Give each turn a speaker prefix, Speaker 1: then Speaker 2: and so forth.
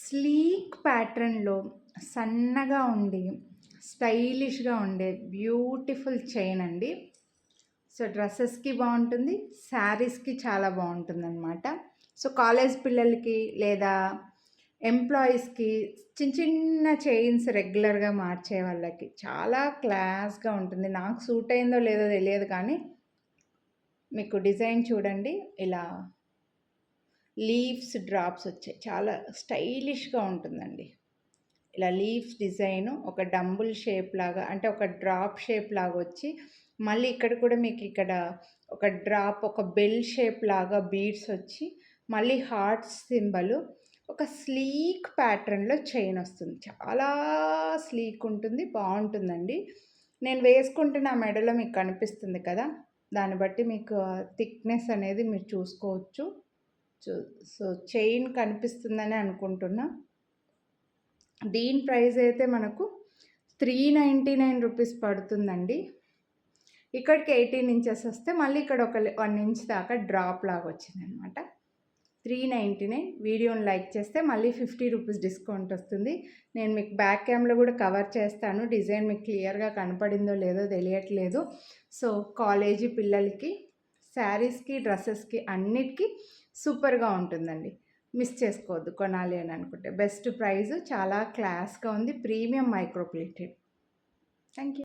Speaker 1: Sleek ప్యాటర్న్‌లో సన్నగా ఉండి, స్టైలిష్‌గా ఉండే బ్యూటిఫుల్ చైన్ అండి. సో, డ్రెసెస్‌కి బావుంటుంది. శారీస్‌కి చాలా బావుంటుందనమాట. సో, కాలేజ్ పిల్లలకి లేదా ఎంప్లాయీస్‌కి చిన్న చిన్న చైన్స్ రెగ్యులర్‌గా మార్చే వాళ్ళకి చాలా క్లాస్‌గా ఉంటుంది. నాకు సూట్ అయిందో లేదో తెలియదు కానీ, మీకు డిజైన్ చూడండి. ఇలా లీవ్స్ డ్రాప్స్ వచ్చాయి. చాలా స్టైలిష్‌గా ఉంటుందండి. ఇలా లీవ్స్ డిజైను ఒక డంబుల్ షేప్ లాగా అంటే ఒక డ్రాప్ షేప్ లాగా వచ్చి, మళ్ళీ ఇక్కడ కూడా మీకు ఇక్కడ ఒక డ్రాప్ ఒక బెల్ షేప్ లాగా బీడ్స్ వచ్చి, మళ్ళీ హార్ట్ సింబలు ఒక స్లీక్ ప్యాటర్న్‌లో చైన్ వస్తుంది. చాలా స్లీక్ ఉంటుంది. బావుంటుందండి. నేను వేసుకుంటే నా మెడలో మీకు కనిపిస్తుంది కదా! దాన్ని బట్టి మీకు థిక్‌నెస్ అనేది మీరు చూసుకోవచ్చు. చు సో, చైన్ కనిపిస్తుందనే అనుకుంటున్నా. దీని ప్రైస్ అయితే మనకు 399 రూపీస్ పడుతుందండి. ఇక్కడికి 18 ఇంచెస్ వస్తే మళ్ళీ ఇక్కడ ఒక 1 ఇంచ్ దాకా డ్రాప్ లాగా వచ్చిందనమాట. 399. వీడియోని లైక్ చేస్తే మళ్ళీ 50 రూపీస్ డిస్కౌంట్ వస్తుంది. నేను మీకు బ్యాక్ క్యామ్‌లో కూడా కవర్ చేస్తాను. డిజైన్ మీకు క్లియర్‌గా కనపడిందో లేదో తెలియట్లేదు. సో, కాలేజీ పిల్లలకి, శారీస్‌కి, డ్రెసెస్‌కి అన్నిటికి సూపర్‌గా ఉంటుందండి. మిస్ చేసుకోవద్దు కొనాలి అని అనుకుంటే. బెస్ట్ ప్రైస్ చాలా క్లాస్‌గా ఉంది. Premium micro plated. Thank you.